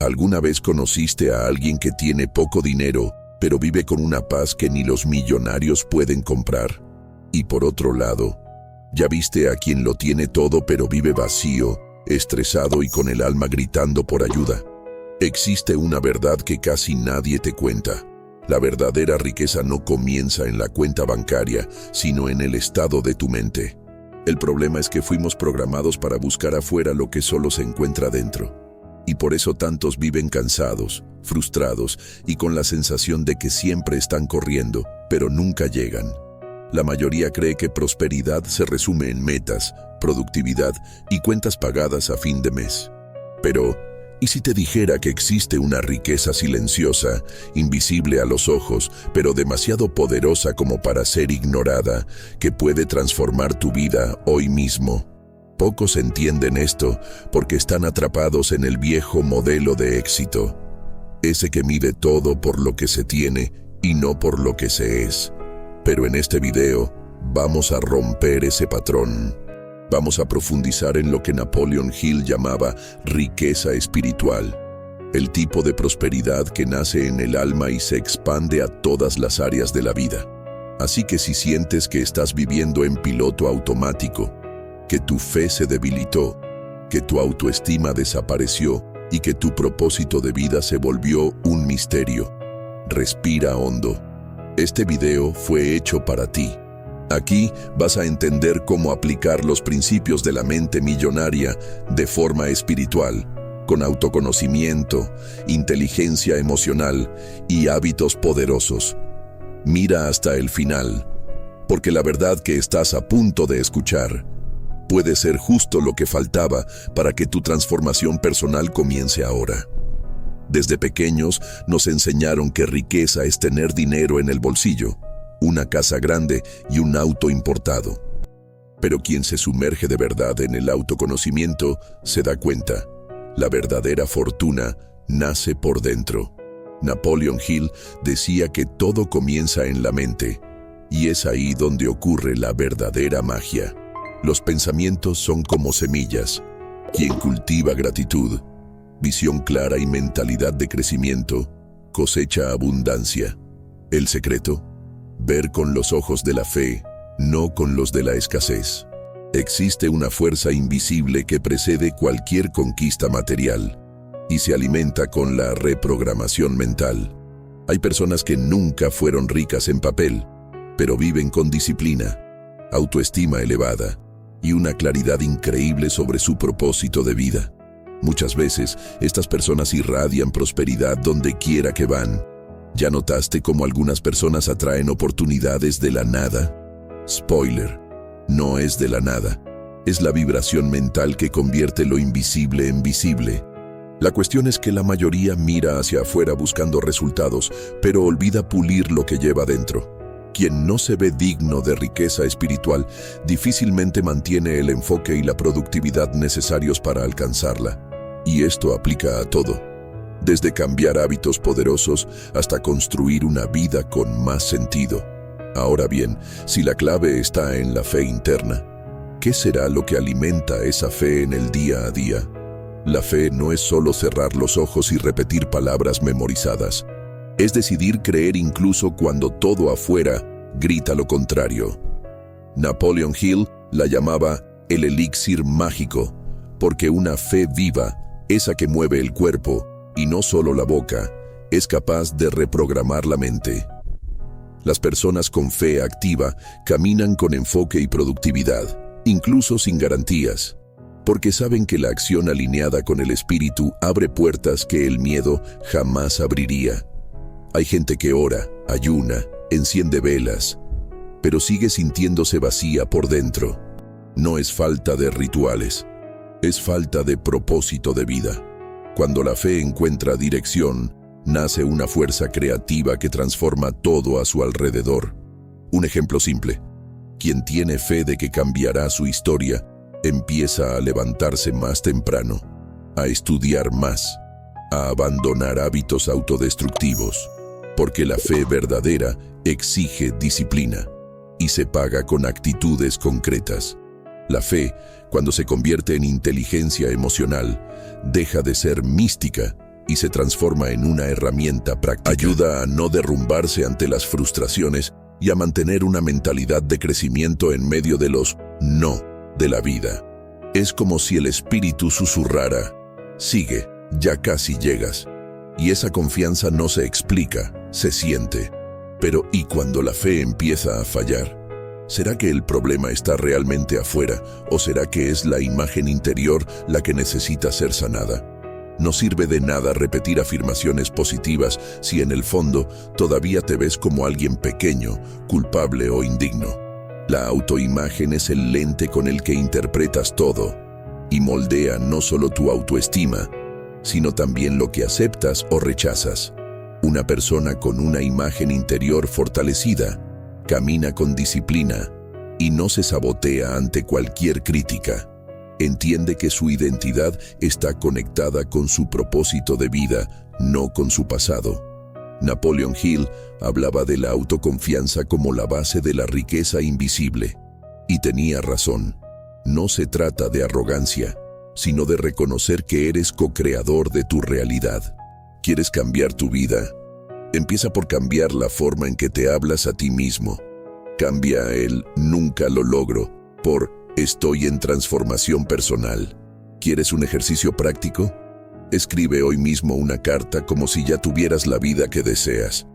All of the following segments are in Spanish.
¿Alguna vez conociste a alguien que tiene poco dinero, pero vive con una paz que ni los millonarios pueden comprar? Y por otro lado, ¿ya viste a quien lo tiene todo pero vive vacío, estresado y con el alma gritando por ayuda? Existe una verdad que casi nadie te cuenta. La verdadera riqueza no comienza en la cuenta bancaria, sino en el estado de tu mente. El problema es que fuimos programados para buscar afuera lo que solo se encuentra dentro. Y por eso tantos viven cansados, frustrados y con la sensación de que siempre están corriendo, pero nunca llegan. La mayoría cree que prosperidad se resume en metas, productividad y cuentas pagadas a fin de mes. Pero, ¿y si te dijera que existe una riqueza silenciosa, invisible a los ojos, pero demasiado poderosa como para ser ignorada, que puede transformar tu vida hoy mismo? Pocos entienden esto porque están atrapados en el viejo modelo de éxito, ese que mide todo por lo que se tiene y no por lo que se es. Pero en este video vamos a romper ese patrón. Vamos a profundizar en lo que Napoleon Hill llamaba riqueza espiritual, el tipo de prosperidad que nace en el alma y se expande a todas las áreas de la vida. Así que si sientes que estás viviendo en piloto automático, que tu fe se debilitó, que tu autoestima desapareció y que tu propósito de vida se volvió un misterio, respira hondo. Este video fue hecho para ti. Aquí vas a entender cómo aplicar los principios de la mente millonaria de forma espiritual, con autoconocimiento, inteligencia emocional y hábitos poderosos. Mira hasta el final, porque la verdad que estás a punto de escuchar puede ser justo lo que faltaba para que tu transformación personal comience ahora. Desde pequeños nos enseñaron que riqueza es tener dinero en el bolsillo, una casa grande y un auto importado. Pero quien se sumerge de verdad en el autoconocimiento se da cuenta, la verdadera fortuna nace por dentro. Napoleon Hill decía que todo comienza en la mente, y es ahí donde ocurre la verdadera magia. Los pensamientos son como semillas. Quien cultiva gratitud, visión clara y mentalidad de crecimiento, cosecha abundancia. El secreto: ver con los ojos de la fe, no con los de la escasez. Existe una fuerza invisible que precede cualquier conquista material y se alimenta con la reprogramación mental. Hay personas que nunca fueron ricas en papel, pero viven con disciplina, autoestima elevada y una claridad increíble sobre su propósito de vida. Muchas veces, estas personas irradian prosperidad donde quiera que van. ¿Ya notaste cómo algunas personas atraen oportunidades de la nada? Spoiler, no es de la nada. Es la vibración mental que convierte lo invisible en visible. La cuestión es que la mayoría mira hacia afuera buscando resultados, pero olvida pulir lo que lleva dentro. Quien no se ve digno de riqueza espiritual difícilmente mantiene el enfoque y la productividad necesarios para alcanzarla. Y esto aplica a todo, desde cambiar hábitos poderosos hasta construir una vida con más sentido. Ahora bien, si la clave está en la fe interna, ¿qué será lo que alimenta esa fe en el día a día? La fe no es solo cerrar los ojos y repetir palabras memorizadas. Es decidir creer incluso cuando todo afuera grita lo contrario. Napoleon Hill la llamaba el elixir mágico, porque una fe viva, esa que mueve el cuerpo y no solo la boca, es capaz de reprogramar la mente. Las personas con fe activa caminan con enfoque y productividad, incluso sin garantías, porque saben que la acción alineada con el espíritu abre puertas que el miedo jamás abriría. Hay gente que ora, ayuna, enciende velas, pero sigue sintiéndose vacía por dentro. No es falta de rituales, es falta de propósito de vida. Cuando la fe encuentra dirección, nace una fuerza creativa que transforma todo a su alrededor. Un ejemplo simple: quien tiene fe de que cambiará su historia, empieza a levantarse más temprano, a estudiar más, a abandonar hábitos autodestructivos. Porque la fe verdadera exige disciplina y se paga con actitudes concretas. La fe, cuando se convierte en inteligencia emocional, deja de ser mística y se transforma en una herramienta práctica. Ayuda a no derrumbarse ante las frustraciones y a mantener una mentalidad de crecimiento en medio de los no de la vida. Es como si el espíritu susurrara: sigue, ya casi llegas. Y esa confianza no se explica, se siente. Pero ¿y cuando la fe empieza a fallar? ¿Será que el problema está realmente afuera o será que es la imagen interior la que necesita ser sanada? No sirve de nada repetir afirmaciones positivas si en el fondo todavía te ves como alguien pequeño, culpable o indigno. La autoimagen es el lente con el que interpretas todo y moldea no solo tu autoestima, sino también lo que aceptas o rechazas. Una persona con una imagen interior fortalecida camina con disciplina y no se sabotea ante cualquier crítica. Entiende que su identidad está conectada con su propósito de vida, no con su pasado. Napoleon Hill hablaba de la autoconfianza como la base de la riqueza invisible. Y tenía razón. No se trata de arrogancia, sino de reconocer que eres co-creador de tu realidad. ¿Quieres cambiar tu vida? Empieza por cambiar la forma en que te hablas a ti mismo. Cambia el "nunca lo logro" por "estoy en transformación personal". ¿Quieres un ejercicio práctico? Escribe hoy mismo una carta como si ya tuvieras la vida que deseas.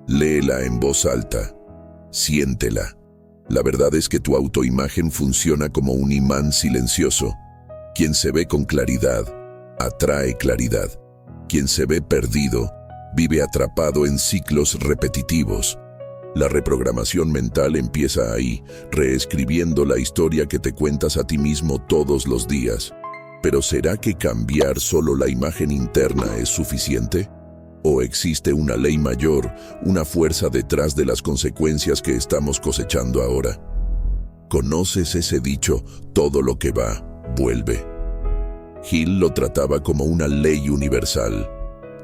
Léela en voz alta. Siéntela. La verdad es que tu autoimagen funciona como un imán silencioso. Quien se ve con claridad, atrae claridad. Quien se ve perdido, vive atrapado en ciclos repetitivos. La reprogramación mental empieza ahí, reescribiendo la historia que te cuentas a ti mismo todos los días. Pero ¿será que cambiar solo la imagen interna es suficiente? ¿O existe una ley mayor, una fuerza detrás de las consecuencias que estamos cosechando ahora? ¿Conoces ese dicho, todo lo que va, vuelve? Hill lo trataba como una ley universal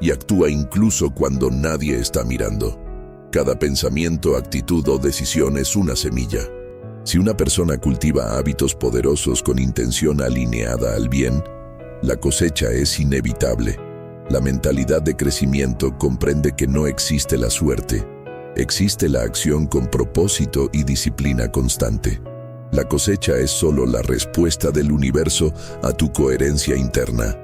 y actúa incluso cuando nadie está mirando. Cada pensamiento, actitud o decisión es una semilla. Si una persona cultiva hábitos poderosos con intención alineada al bien, la cosecha es inevitable. La mentalidad de crecimiento comprende que no existe la suerte, existe la acción con propósito y disciplina constante. La cosecha es solo la respuesta del universo a tu coherencia interna.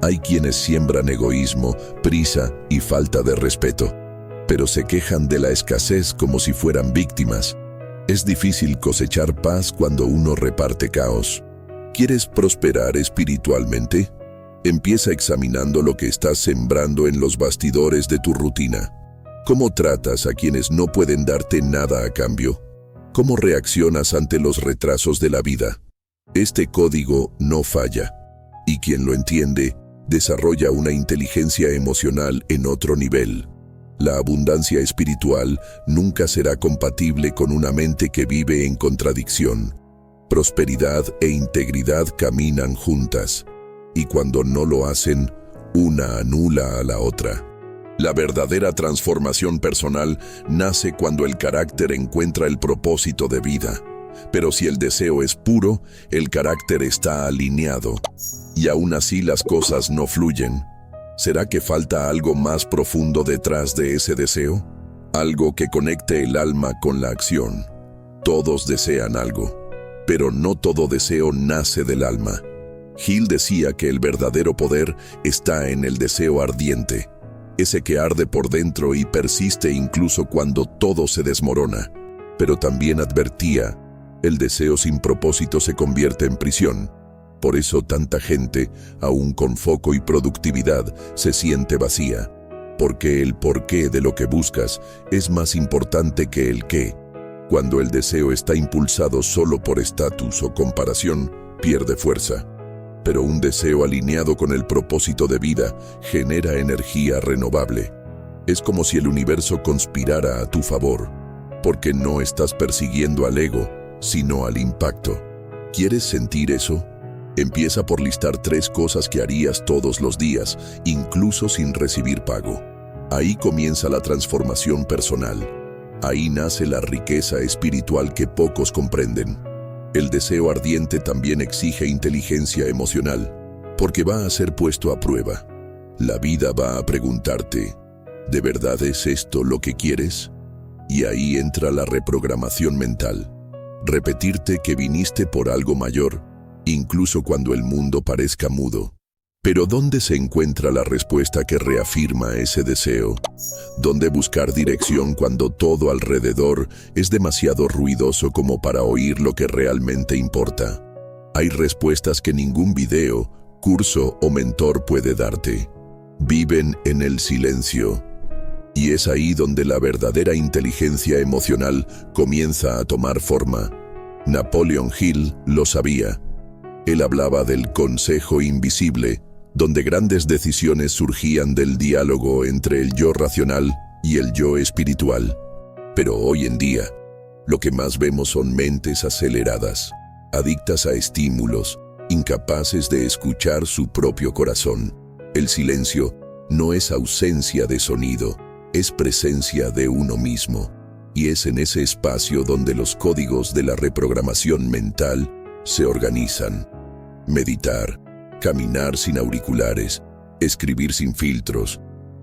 Hay quienes siembran egoísmo, prisa y falta de respeto, pero se quejan de la escasez como si fueran víctimas. Es difícil cosechar paz cuando uno reparte caos. ¿Quieres prosperar espiritualmente? Empieza examinando lo que estás sembrando en los bastidores de tu rutina. ¿Cómo tratas a quienes no pueden darte nada a cambio? ¿Cómo reaccionas ante los retrasos de la vida? Este código no falla, y quien lo entiende, desarrolla una inteligencia emocional en otro nivel. La abundancia espiritual nunca será compatible con una mente que vive en contradicción. Prosperidad e integridad caminan juntas, y cuando no lo hacen, una anula a la otra. La verdadera transformación personal nace cuando el carácter encuentra el propósito de vida. Pero si el deseo es puro, el carácter está alineado, y aún así las cosas no fluyen. ¿Será que falta algo más profundo detrás de ese deseo? Algo que conecte el alma con la acción. Todos desean algo, pero no todo deseo nace del alma. Hill decía que el verdadero poder está en el deseo ardiente, ese que arde por dentro y persiste incluso cuando todo se desmorona. Pero también advertía, el deseo sin propósito se convierte en prisión. Por eso tanta gente, aún con foco y productividad, se siente vacía. Porque el porqué de lo que buscas es más importante que el qué. Cuando el deseo está impulsado solo por estatus o comparación, pierde fuerza. Pero un deseo alineado con el propósito de vida genera energía renovable. Es como si el universo conspirara a tu favor, porque no estás persiguiendo al ego, sino al impacto. ¿Quieres sentir eso? Empieza por listar 3 cosas que harías todos los días, incluso sin recibir pago. Ahí comienza la transformación personal. Ahí nace la riqueza espiritual que pocos comprenden. El deseo ardiente también exige inteligencia emocional, porque va a ser puesto a prueba. La vida va a preguntarte, ¿de verdad es esto lo que quieres? Y ahí entra la reprogramación mental. Repetirte que viniste por algo mayor, incluso cuando el mundo parezca mudo. Pero ¿dónde se encuentra la respuesta que reafirma ese deseo? ¿Dónde buscar dirección cuando todo alrededor es demasiado ruidoso como para oír lo que realmente importa? Hay respuestas que ningún video, curso o mentor puede darte. Viven en el silencio. Y es ahí donde la verdadera inteligencia emocional comienza a tomar forma. Napoleon Hill lo sabía. Él hablaba del consejo invisible, donde grandes decisiones surgían del diálogo entre el yo racional y el yo espiritual. Pero hoy en día, lo que más vemos son mentes aceleradas, adictas a estímulos, incapaces de escuchar su propio corazón. El silencio no es ausencia de sonido, es presencia de uno mismo. Y es en ese espacio donde los códigos de la reprogramación mental se organizan. Meditar, caminar sin auriculares, escribir sin filtros,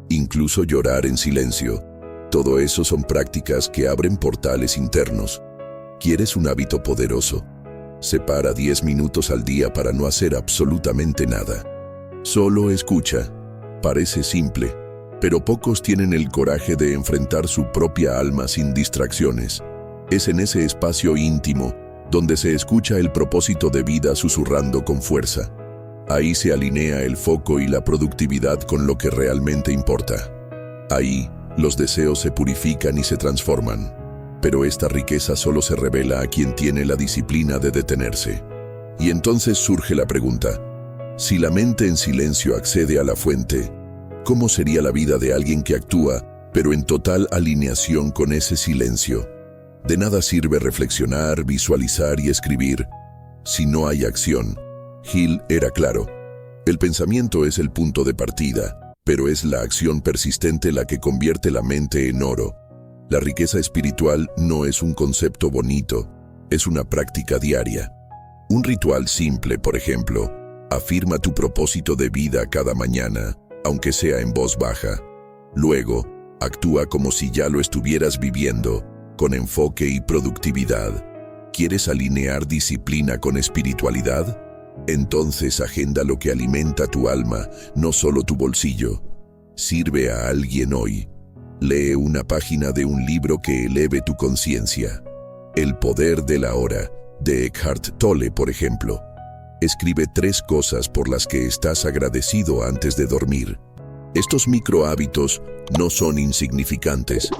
incluso llorar en silencio. Todo eso son prácticas que abren portales internos. ¿Quieres un hábito poderoso? Separa 10 minutos al día para no hacer absolutamente nada. Solo escucha. Parece simple, pero pocos tienen el coraje de enfrentar su propia alma sin distracciones. Es en ese espacio íntimo donde se escucha el propósito de vida susurrando con fuerza. Ahí se alinea el foco y la productividad con lo que realmente importa. Ahí, los deseos se purifican y se transforman. Pero esta riqueza solo se revela a quien tiene la disciplina de detenerse. Y entonces surge la pregunta: si la mente en silencio accede a la fuente, ¿cómo sería la vida de alguien que actúa, pero en total alineación con ese silencio? De nada sirve reflexionar, visualizar y escribir si no hay acción. Hill era claro. El pensamiento es el punto de partida, pero es la acción persistente la que convierte la mente en oro. La riqueza espiritual no es un concepto bonito, es una práctica diaria. Un ritual simple, por ejemplo, afirma tu propósito de vida cada mañana, aunque sea en voz baja. Luego, actúa como si ya lo estuvieras viviendo, con enfoque y productividad. ¿Quieres alinear disciplina con espiritualidad? Entonces agenda lo que alimenta tu alma, no solo tu bolsillo. Sirve a alguien hoy. Lee una página de un libro que eleve tu conciencia. El poder de la hora, de Eckhart Tolle, por ejemplo. Escribe 3 cosas por las que estás agradecido antes de dormir. Estos micro hábitos no son insignificantes.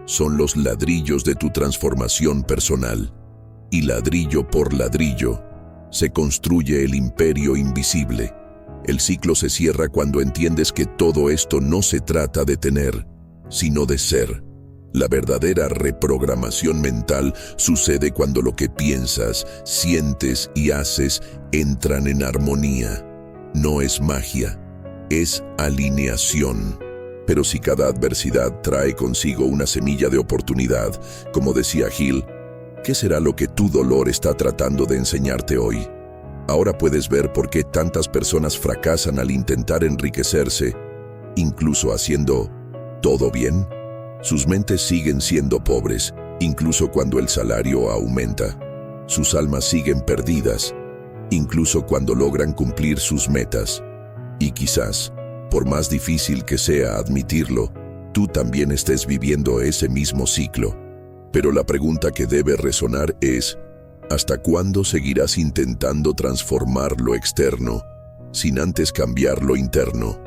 Son los ladrillos de tu transformación personal. Y ladrillo por ladrillo, se construye el imperio invisible. El ciclo se cierra cuando entiendes que todo esto no se trata de tener, sino de ser. La verdadera reprogramación mental sucede cuando lo que piensas, sientes y haces entran en armonía. No es magia, es alineación. Pero si cada adversidad trae consigo una semilla de oportunidad, como decía Hill, ¿qué será lo que tu dolor está tratando de enseñarte hoy? Ahora puedes ver por qué tantas personas fracasan al intentar enriquecerse, incluso haciendo todo bien. Sus mentes siguen siendo pobres, incluso cuando el salario aumenta. Sus almas siguen perdidas, incluso cuando logran cumplir sus metas. Y quizás, por más difícil que sea admitirlo, tú también estés viviendo ese mismo ciclo. Pero la pregunta que debe resonar es: ¿hasta cuándo seguirás intentando transformar lo externo sin antes cambiar lo interno?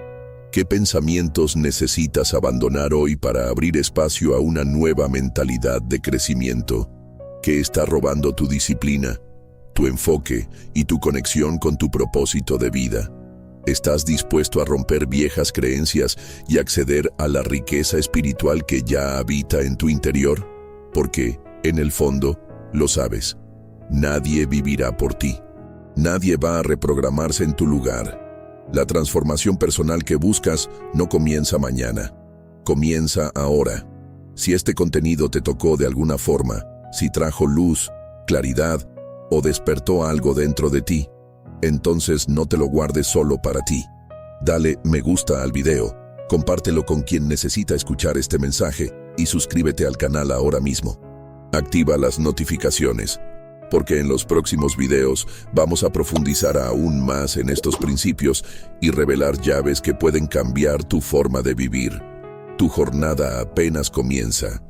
¿Qué pensamientos necesitas abandonar hoy para abrir espacio a una nueva mentalidad de crecimiento? ¿Qué está robando tu disciplina, tu enfoque y tu conexión con tu propósito de vida? ¿Estás dispuesto a romper viejas creencias y acceder a la riqueza espiritual que ya habita en tu interior? Porque, en el fondo, lo sabes, nadie vivirá por ti. Nadie va a reprogramarse en tu lugar. La transformación personal que buscas no comienza mañana, comienza ahora. Si este contenido te tocó de alguna forma, si trajo luz, claridad o despertó algo dentro de ti, entonces no te lo guardes solo para ti. Dale me gusta al video, compártelo con quien necesita escuchar este mensaje y suscríbete al canal ahora mismo. Activa las notificaciones, porque en los próximos videos vamos a profundizar aún más en estos principios y revelar llaves que pueden cambiar tu forma de vivir. Tu jornada apenas comienza.